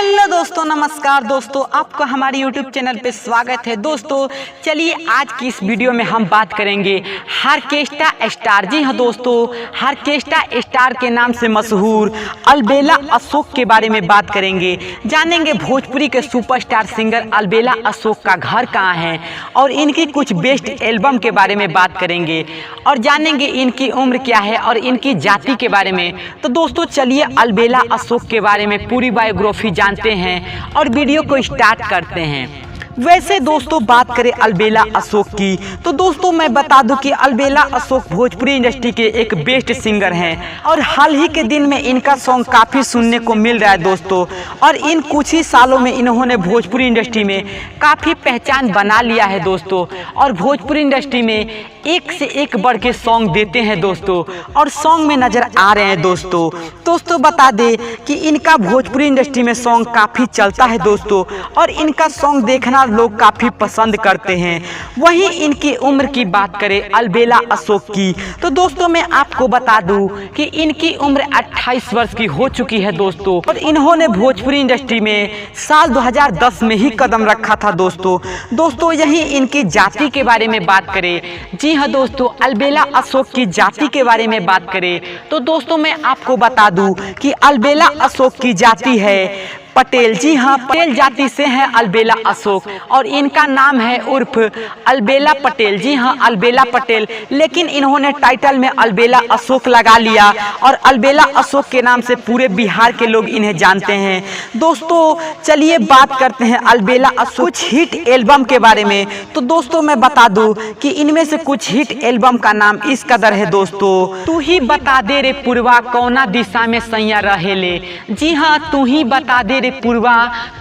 Hello दोस्तों, नमस्कार दोस्तों, आपका हमारे YouTube चैनल पे स्वागत है। दोस्तों चलिए आज की इस वीडियो में हम बात करेंगे हार्केस्ट्रा स्टार। जी हाँ दोस्तों, हार्केस्ट्रा स्टार के नाम से मशहूर अलबेला अशोक के बारे में बात करेंगे। जानेंगे भोजपुरी के सुपरस्टार सिंगर अलबेला अशोक का घर कहाँ है और इनकी कुछ बेस्ट एल्बम के बारे में बात करेंगे और जानेंगे इनकी उम्र क्या है और इनकी जाति के बारे में। तो दोस्तों चलिए अलबेला अशोक के बारे में पूरी बायोग्राफी जानते हैं और वीडियो को स्टार्ट करते हैं। वैसे दोस्तों बात करें अलबेला अशोक की तो दोस्तों मैं बता दूं कि अलबेला अशोक भोजपुरी इंडस्ट्री के एक बेस्ट सिंगर हैं और हाल ही के दिन में इनका सॉन्ग काफ़ी सुनने को मिल रहा है दोस्तों। और इन कुछ ही सालों में इन्होंने भोजपुरी इंडस्ट्री में काफ़ी पहचान बना लिया है दोस्तों और भोजपुरी इंडस्ट्री में एक से एक बढ़ के सॉन्ग देते हैं दोस्तों और सॉन्ग में नज़र आ रहे हैं दोस्तों बता दें कि इनका भोजपुरी इंडस्ट्री में सॉन्ग काफ़ी चलता है दोस्तों और इनका सॉन्ग देखना लोग काफ़ी पसंद करते हैं। वहीं इनकी उम्र की बात करें अलबेला अशोक की तो दोस्तों मैं आपको बता दूं कि इनकी उम्र 28 वर्ष की हो चुकी है दोस्तों और इन्होंने भोजपुरी इंडस्ट्री में साल 2010 में ही कदम रखा था दोस्तों यही इनकी जाति के बारे में बात करें। जी हाँ दोस्तों, अलबेला अशोक की जाति के बारे में बात करें तो दोस्तों मैं आपको बता दूं कि अलबेला अशोक की जाति है पटेल। जी हाँ, पटेल जाति से है अलबेला अशोक और इनका नाम है उर्फ अलबेला पटेल। जी हाँ, अलबेला पटेल, लेकिन इन्होंने टाइटल में अलबेला अशोक लगा लिया और अलबेला अशोक के नाम से पूरे बिहार के लोग इन्हें जानते हैं। दोस्तों चलिए बात करते हैं अलबेला अशोक कुछ हिट एल्बम के बारे में। तो दोस्तों मैं बता दूं कि इनमें से कुछ हिट एल्बम का नाम इस कदर है दोस्तों। तू ही बता दे रे पुरवा कौना दिशा में सैया रहेले। जी हाँ, तू ही बता दे पूर्वा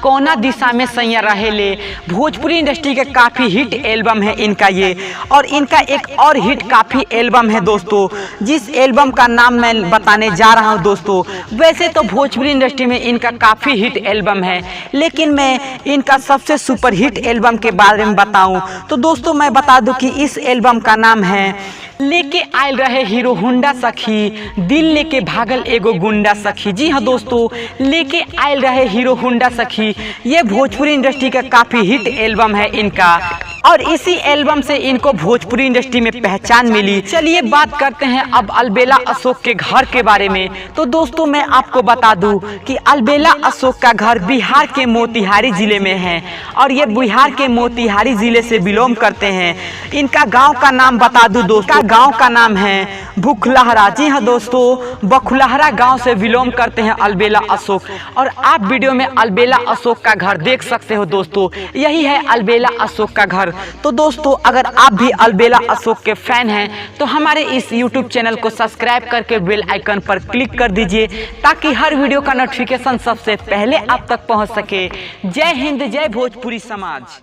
कौना दिशा में सैया रहेले भोजपुरी इंडस्ट्री के काफ़ी हिट एल्बम है इनका ये। और इनका एक और हिट काफ़ी एल्बम है दोस्तों जिस एल्बम का नाम मैं बताने जा रहा हूं दोस्तों। वैसे तो भोजपुरी इंडस्ट्री में इनका काफ़ी हिट एल्बम है, लेकिन मैं इनका सबसे सुपर हिट एल्बम के बारे में बताऊं तो दोस्तों मैं बता दूं कि इस एल्बम का नाम है लेके आयल रहे हीरो हुंडा सखी, दिल लेके भागल एगो गुंडा सखी। जी हाँ दोस्तों, लेके आयल रहे हीरो हुंडा सखी, ये भोजपुरी इंडस्ट्री का काफ़ी हिट एल्बम है इनका और इसी एल्बम से इनको भोजपुरी इंडस्ट्री में पहचान मिली। चलिए बात करते हैं अब अलबेला अशोक के घर के बारे में। तो दोस्तों मैं आपको बता दूं कि अलबेला अशोक का घर बिहार के मोतिहारी जिले में है और ये बिहार के मोतिहारी जिले से बिलोंग करते हैं। इनका गांव का नाम बता दूं दोस्तों, गांव का नाम है बुखलहरा। जी हाँ दोस्तों, बखुलहरा गांव से बिलोंग करते हैं अलबेला अशोक और आप वीडियो में अलबेला अशोक का घर देख सकते हो दोस्तों। यही है अलबेला अशोक का घर। तो दोस्तों अगर आप भी अलबेला अशोक के फैन हैं तो हमारे इस YouTube चैनल को सब्सक्राइब करके बेल आइकन पर क्लिक कर दीजिए ताकि हर वीडियो का नोटिफिकेशन सबसे पहले आप तक पहुंच सके। जय हिंद, जय भोजपुरी समाज।